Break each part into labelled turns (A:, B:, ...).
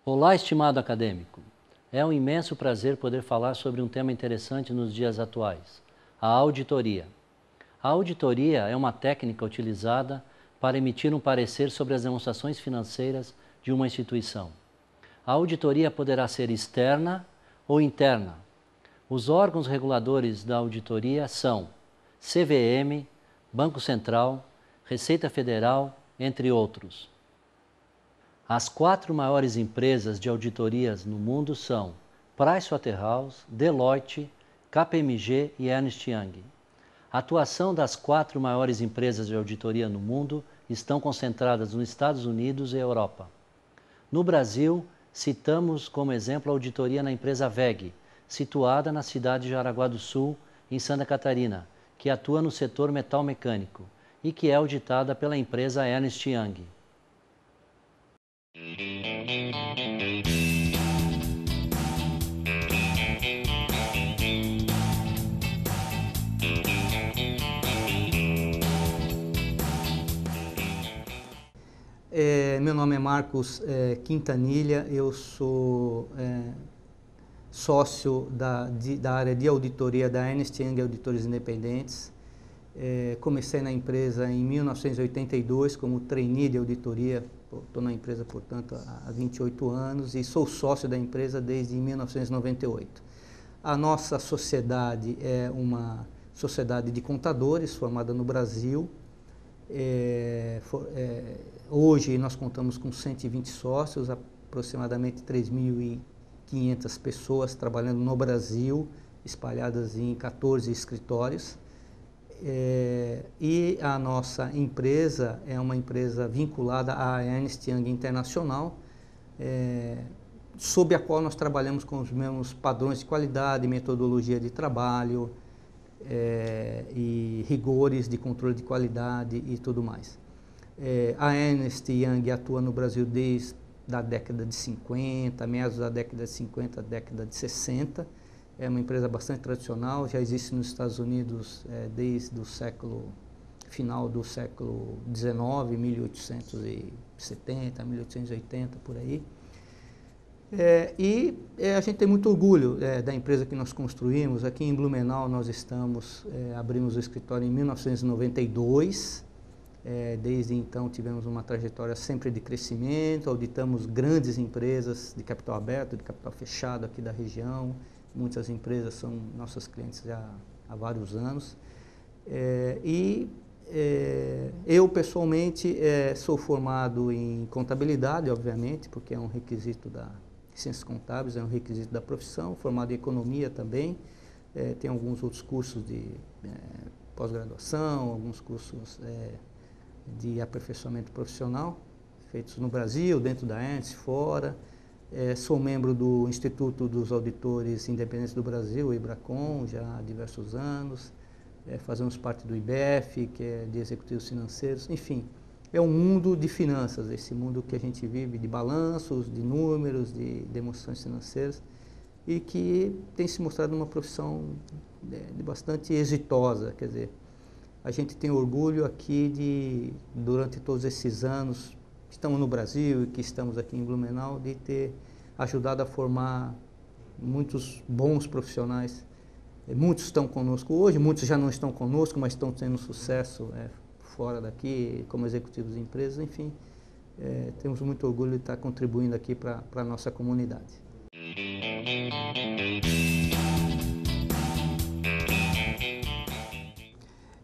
A: Olá, estimado acadêmico. É um imenso prazer poder falar sobre um tema interessante nos dias atuais, a auditoria. A auditoria é uma técnica utilizada para emitir um parecer sobre as demonstrações financeiras de uma instituição. A auditoria poderá ser externa ou interna. Os órgãos reguladores da auditoria são CVM, Banco Central, Receita Federal, entre outros. As 4 maiores empresas de auditorias no mundo são Pricewaterhouse, Deloitte, KPMG e Ernst Young. A atuação das 4 maiores empresas de auditoria no mundo estão concentradas nos Estados Unidos e Europa. No Brasil, citamos como exemplo a auditoria na empresa WEG, situada na cidade de Jaraguá do Sul, em Santa Catarina, que atua no setor metal mecânico e que é auditada pela empresa Ernst Young.
B: Meu nome é Marcos Quintanilha, eu sou sócio da área de auditoria da Ernst Young Auditores Independentes. Comecei na empresa em 1982 como trainee de auditoria, estou na empresa, portanto, há 28 anos e sou sócio da empresa desde 1998. A nossa sociedade é uma sociedade de contadores formada no Brasil. Hoje nós contamos com 120 sócios, aproximadamente 3.500 pessoas trabalhando no Brasil, espalhadas em 14 escritórios. E a nossa empresa é uma empresa vinculada à Ernst Young Internacional, sob a qual nós trabalhamos com os mesmos padrões de qualidade, metodologia de trabalho, e rigores de controle de qualidade e tudo mais. A Ernst Young atua no Brasil desde a década de 50, meados da década de 50, década de 60. É uma empresa bastante tradicional, já existe nos Estados Unidos desde o final do século XIX, 1870, 1880, por aí. A gente tem muito orgulho da empresa que nós construímos. Aqui em Blumenau nós abrimos o escritório em 1992. Desde então tivemos uma trajetória sempre de crescimento, auditamos grandes empresas de capital aberto, de capital fechado aqui da região. Muitas empresas são nossos clientes já há vários anos. Eu, pessoalmente, sou formado em contabilidade, obviamente, porque é um requisito da ciências contábeis, é um requisito da profissão, formado em economia também. Tem alguns outros cursos de pós-graduação, alguns cursos de aperfeiçoamento profissional, feitos no Brasil, dentro da Ernst, fora. Sou membro do Instituto dos Auditores Independentes do Brasil, o IBRACON, já há diversos anos. Fazemos parte do IBEF, que é de executivos financeiros. Enfim, é um mundo de finanças, esse mundo que a gente vive de balanços, de números, de demonstrações financeiras, e que tem se mostrado uma profissão de bastante exitosa. Quer dizer, a gente tem orgulho aqui durante todos esses anos, estamos no Brasil e que estamos aqui em Blumenau, de ter ajudado a formar muitos bons profissionais. Muitos estão conosco hoje, muitos já não estão conosco, mas estão tendo sucesso fora daqui, como executivos de empresas. Enfim, temos muito orgulho de estar contribuindo aqui para a nossa comunidade.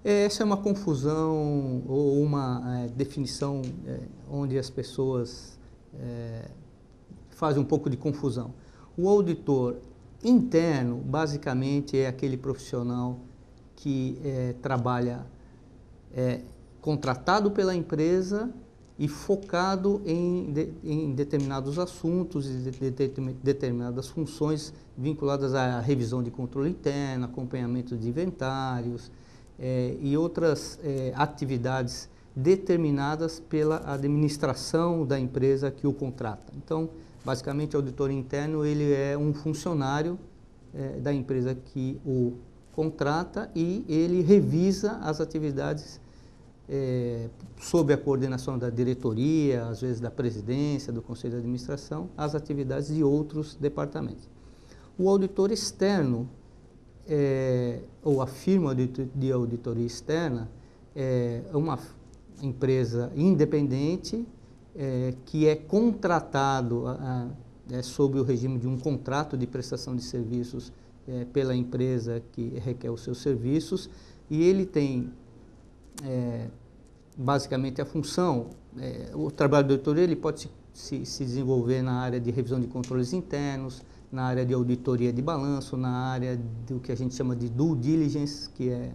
B: Essa é uma confusão ou uma definição onde as pessoas fazem um pouco de confusão. O auditor Interno, basicamente, é aquele profissional que trabalha contratado pela empresa e focado em determinados assuntos e determinadas funções vinculadas à revisão de controle interno, acompanhamento de inventários e outras atividades determinadas pela administração da empresa que o contrata. Então, basicamente, o auditor interno ele é um funcionário da empresa que o contrata e ele revisa as atividades sob a coordenação da diretoria, às vezes da presidência, do conselho de administração, as atividades de outros departamentos. O auditor externo, ou a firma de auditoria externa, é uma empresa independente que é contratado sob o regime de um contrato de prestação de serviços pela empresa que requer os seus serviços, e ele tem basicamente a função, o trabalho do auditor ele pode se desenvolver na área de revisão de controles internos, na área de auditoria de balanço, na área do que a gente chama de due diligence, que é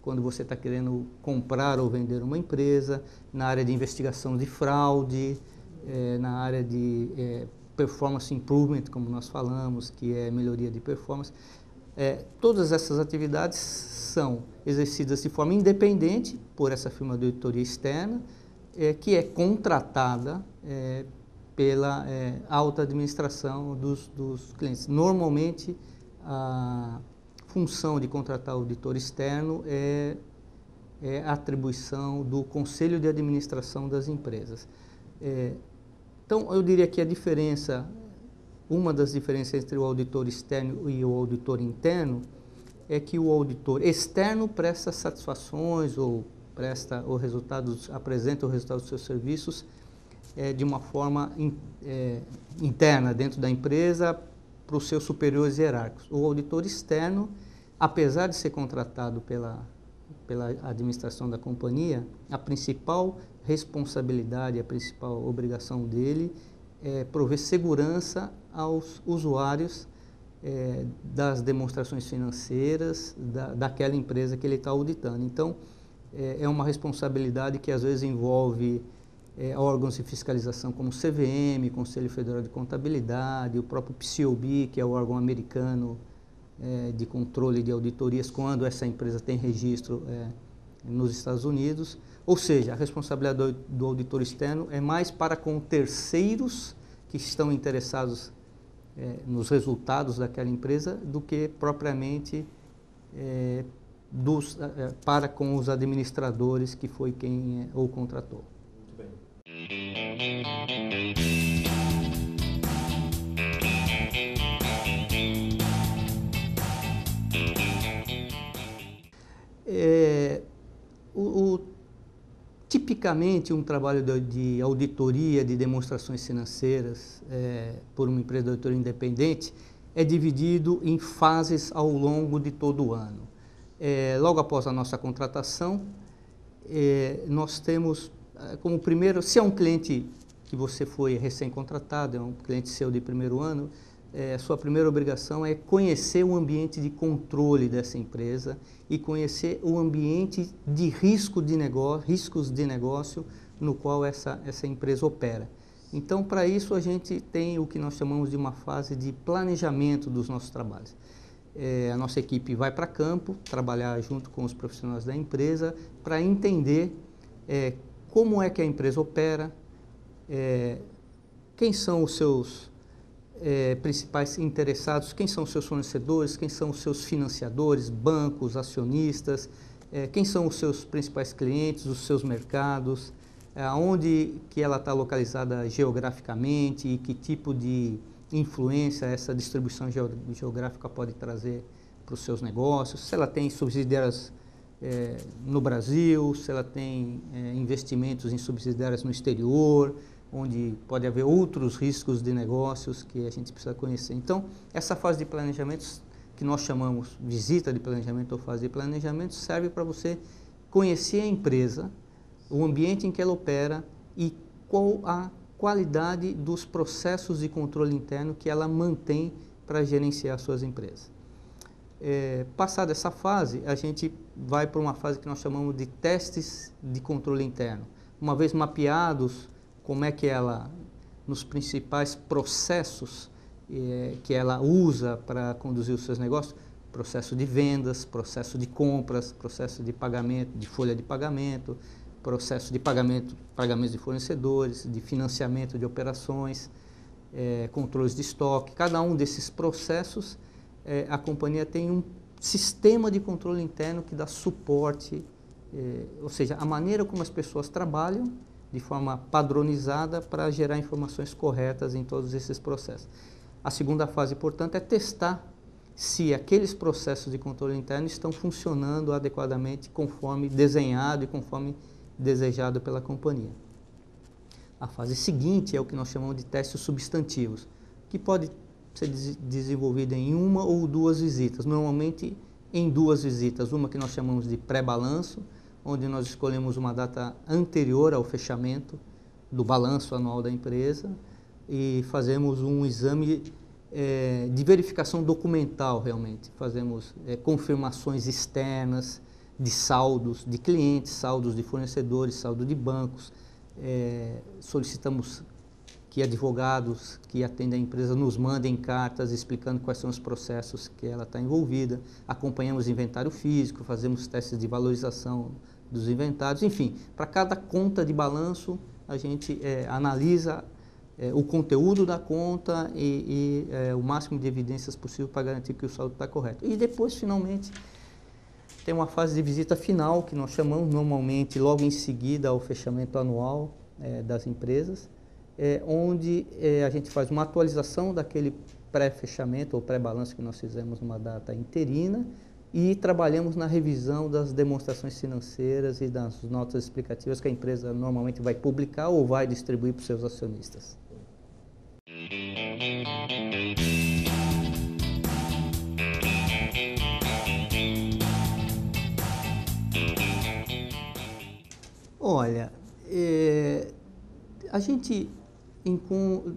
B: quando você está querendo comprar ou vender uma empresa, na área de investigação de fraude, na área de performance improvement, como nós falamos, que é melhoria de performance. Todas essas atividades são exercidas de forma independente por essa firma de auditoria externa, que é contratada pela alta administração dos clientes. Normalmente, a função de contratar auditor externo é atribuição do conselho de administração das empresas. Então, eu diria que a diferença, uma das diferenças entre o auditor externo e o auditor interno é que o auditor externo presta satisfações ou apresenta o resultado dos seus serviços de uma forma interna dentro da empresa para os seus superiores hierárquicos. O auditor externo, apesar de ser contratado pela administração da companhia, a principal responsabilidade, a principal obrigação dele é prover segurança aos usuários das demonstrações financeiras daquela empresa que ele está auditando. Então, é uma responsabilidade que às vezes envolve órgãos de fiscalização como o CVM, Conselho Federal de Contabilidade, o próprio PCAOB, que é o órgão americano de controle de auditorias, quando essa empresa tem registro nos Estados Unidos. Ou seja, a responsabilidade do auditor externo é mais para com terceiros que estão interessados nos resultados daquela empresa do que propriamente para com os administradores, que foi quem o contratou.
C: Muito bem.
B: Tipicamente, um trabalho de auditoria de demonstrações financeiras por uma empresa de auditoria independente é dividido em fases ao longo de todo o ano. Logo após a nossa contratação, nós temos como primeiro, se é um cliente que você foi recém-contratado, é um cliente seu de primeiro ano, sua primeira obrigação é conhecer o ambiente de controle dessa empresa e conhecer o ambiente de riscos de negócio no qual essa empresa opera. Então, para isso, a gente tem o que nós chamamos de uma fase de planejamento dos nossos trabalhos. A nossa equipe vai para campo, trabalhar junto com os profissionais da empresa para entender como é que a empresa opera, quem são os seus principais interessados, quem são os seus fornecedores, quem são os seus financiadores, bancos, acionistas, quem são os seus principais clientes, os seus mercados, onde que ela está localizada geograficamente e que tipo de influência essa distribuição geográfica pode trazer para os seus negócios, se ela tem subsidiárias no Brasil, se ela tem investimentos em subsidiárias no exterior, onde pode haver outros riscos de negócios que a gente precisa conhecer. Então, essa fase de planejamento, que nós chamamos visita de planejamento ou fase de planejamento, serve para você conhecer a empresa, o ambiente em que ela opera e qual a qualidade dos processos de controle interno que ela mantém para gerenciar suas empresas. Passada essa fase, a gente vai para uma fase que nós chamamos de testes de controle interno. Uma vez mapeados como é que ela, nos principais processos que ela usa para conduzir os seus negócios, processo de vendas, processo de compras, processo de pagamento, de folha de pagamento, processo de pagamentos de fornecedores, de financiamento de operações, controles de estoque. Cada um desses processos, a companhia tem um sistema de controle interno que dá suporte, ou seja, a maneira como as pessoas trabalham de forma padronizada para gerar informações corretas em todos esses processos. A segunda fase, portanto, é testar se aqueles processos de controle interno estão funcionando adequadamente conforme desenhado e conforme desejado pela companhia. A fase seguinte é o que nós chamamos de testes substantivos, que pode ser desenvolvido em uma ou duas visitas, normalmente em duas visitas, uma que nós chamamos de pré-balanço, onde nós escolhemos uma data anterior ao fechamento do balanço anual da empresa e fazemos um exame de verificação documental realmente, fazemos confirmações externas de saldos de clientes, saldos de fornecedores, saldo de bancos, solicitamos que advogados que atendem a empresa nos mandem cartas explicando quais são os processos que ela está envolvida, acompanhamos inventário físico, fazemos testes de valorização dos inventários, enfim, para cada conta de balanço a gente analisa o conteúdo da conta e o máximo de evidências possível para garantir que o saldo está correto. E depois, finalmente, tem uma fase de visita final, que nós chamamos normalmente logo em seguida ao fechamento anual das empresas, onde a gente faz uma atualização daquele pré-fechamento ou pré-balanço que nós fizemos numa data interina e trabalhamos na revisão das demonstrações financeiras e das notas explicativas que a empresa normalmente vai publicar ou vai distribuir para os seus acionistas. Olha,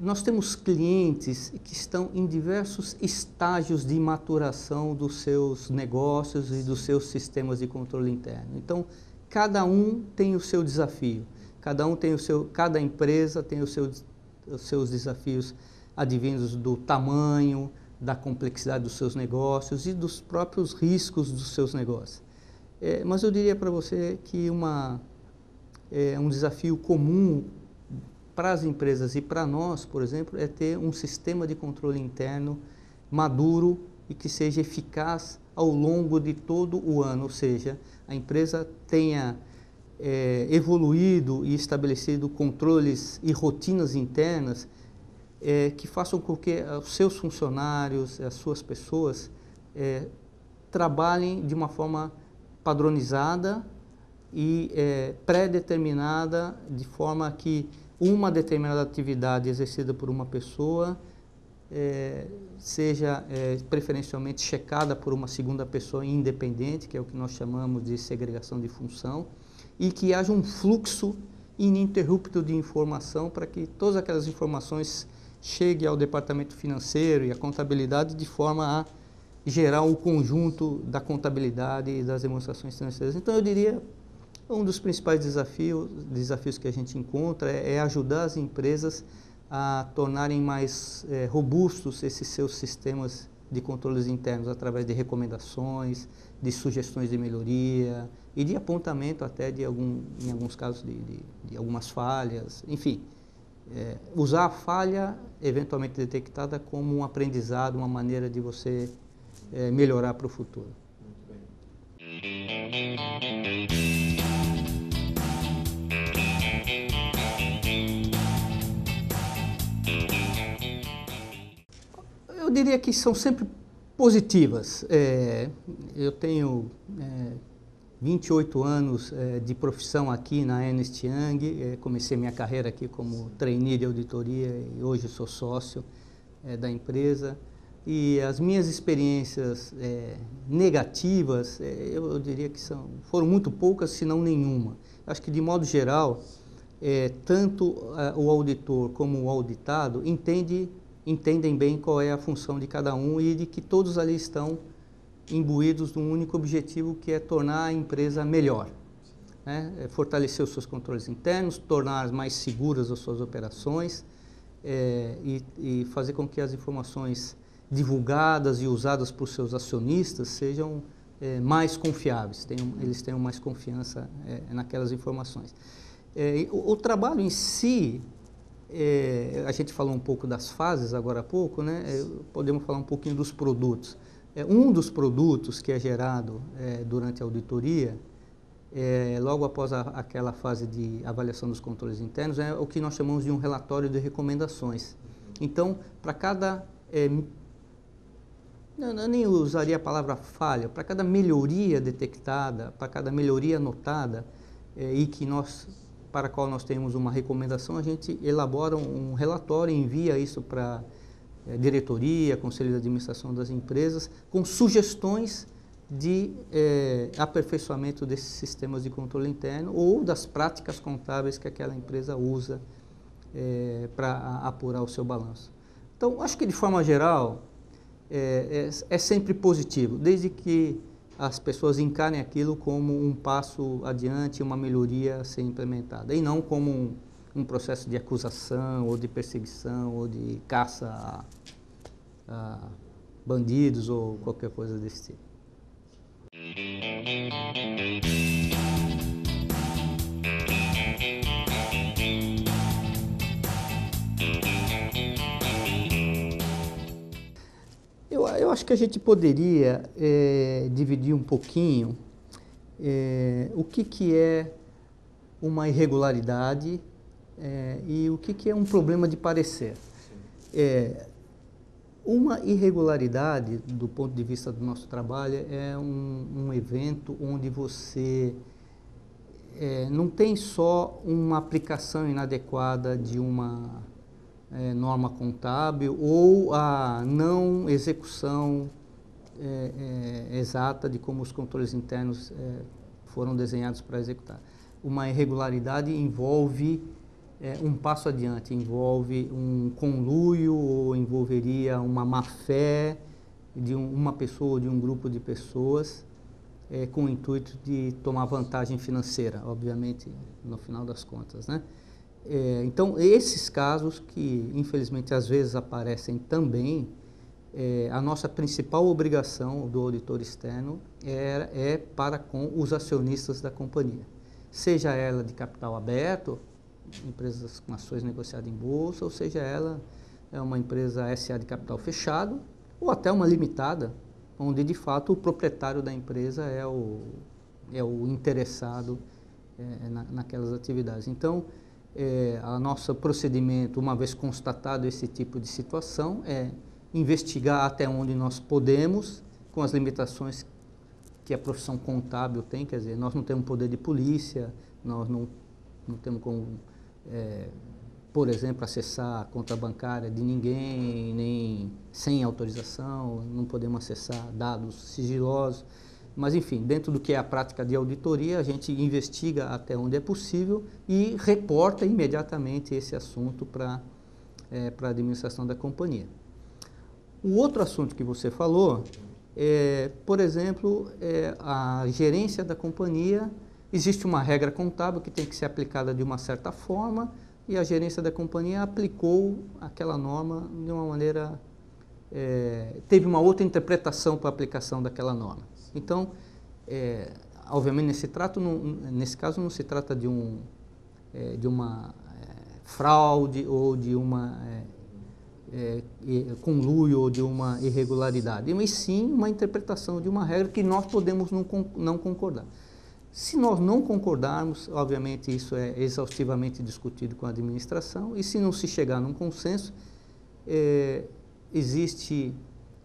B: nós temos clientes que estão em diversos estágios de maturação dos seus negócios e dos seus sistemas de controle interno. Então, cada um tem o seu desafio, cada empresa tem os seus desafios advindos do tamanho, da complexidade dos seus negócios e dos próprios riscos dos seus negócios. Mas eu diria para você que um desafio comum para as empresas e para nós, por exemplo, é ter um sistema de controle interno maduro e que seja eficaz ao longo de todo o ano, ou seja, a empresa tenha evoluído e estabelecido controles e rotinas internas que façam com que os seus funcionários, as suas pessoas, trabalhem de uma forma padronizada e pré-determinada, de forma que uma determinada atividade exercida por uma pessoa seja preferencialmente checada por uma segunda pessoa independente, que é o que nós chamamos de segregação de função, e que haja um fluxo ininterrupto de informação para que todas aquelas informações cheguem ao departamento financeiro e à contabilidade de forma a gerar o conjunto da contabilidade e das demonstrações financeiras. Então, eu diria, um dos principais desafios que a gente encontra é ajudar as empresas a tornarem mais robustos esses seus sistemas de controles internos através de recomendações, de sugestões de melhoria e de apontamento até em alguns casos de algumas falhas, enfim. Usar a falha eventualmente detectada como um aprendizado, uma maneira de você melhorar para o futuro. Muito bem. Eu diria que são sempre positivas. Eu tenho 28 anos de profissão aqui na Ernst Young, comecei minha carreira aqui como trainee de auditoria e hoje sou sócio da empresa. E as minhas experiências negativas, eu diria que foram muito poucas, se não nenhuma. Acho que, de modo geral, tanto o auditor como o auditado entende entendem bem qual é a função de cada um e de que todos ali estão imbuídos num único objetivo, que é tornar a empresa melhor, né? Fortalecer os seus controles internos, tornar mais seguras as suas operações, e fazer com que as informações divulgadas e usadas por seus acionistas sejam mais confiáveis, eles tenham mais confiança naquelas informações. O trabalho em si, a gente falou um pouco das fases agora há pouco, né? Podemos falar um pouquinho dos produtos. Um dos produtos que é gerado durante a auditoria, logo após aquela fase de avaliação dos controles internos, é o que nós chamamos de um relatório de recomendações. Então, para cada, eu nem usaria a palavra falha, para cada melhoria detectada, para cada melhoria notada, para a qual nós temos uma recomendação, a gente elabora um relatório e envia isso para diretoria, conselho de administração das empresas, com sugestões de aperfeiçoamento desses sistemas de controle interno ou das práticas contábeis que aquela empresa usa para apurar o seu balanço. Então, acho que de forma geral é sempre positivo, desde que as pessoas encarem aquilo como um passo adiante, uma melhoria a ser implementada, e não como um processo de acusação, ou de perseguição, ou de caça a bandidos, ou qualquer coisa desse tipo. Eu acho que a gente poderia dividir um pouquinho o que é uma irregularidade e o que é um problema de parecer. Uma irregularidade, do ponto de vista do nosso trabalho, é um evento onde você não tem só uma aplicação inadequada de uma norma contábil ou a não execução exata de como os controles internos foram desenhados para executar. Uma irregularidade envolve um passo adiante, envolve um conluio ou envolveria uma má-fé de uma pessoa ou de um grupo de pessoas com o intuito de tomar vantagem financeira, obviamente, no final das contas, né? Então, esses casos que, infelizmente, às vezes aparecem também, a nossa principal obrigação do auditor externo é para com os acionistas da companhia, seja ela de capital aberto, empresas com ações negociadas em bolsa, ou seja ela uma empresa SA de capital fechado, ou até uma limitada, onde de fato o proprietário da empresa é o interessado naquelas atividades. Então, o nosso procedimento, uma vez constatado esse tipo de situação, é investigar até onde nós podemos, com as limitações que a profissão contábil tem, quer dizer, nós não temos poder de polícia, nós não temos como, por exemplo, acessar a conta bancária de ninguém, nem sem autorização, não podemos acessar dados sigilosos, mas enfim, dentro do que é a prática de auditoria, a gente investiga até onde é possível e reporta imediatamente esse assunto para a administração da companhia. O outro assunto que você falou por exemplo, a gerência da companhia. Existe uma regra contábil que tem que ser aplicada de uma certa forma e a gerência da companhia aplicou aquela norma de uma maneira, teve uma outra interpretação para a aplicação daquela norma. Então, obviamente, nesse caso não se trata de uma fraude ou de uma conluio ou de uma irregularidade, mas sim uma interpretação de uma regra que nós podemos não concordar. Se nós não concordarmos, obviamente isso é exaustivamente discutido com a administração e se não se chegar num consenso, existe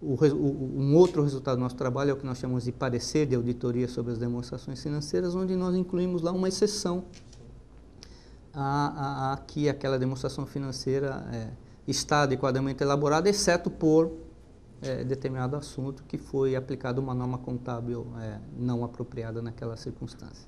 B: um outro resultado do nosso trabalho, é o que nós chamamos de parecer de auditoria sobre as demonstrações financeiras, onde nós incluímos lá uma exceção a que aquela demonstração financeira está adequadamente elaborada, exceto por determinado assunto que foi aplicada uma norma contábil não apropriada naquela circunstância.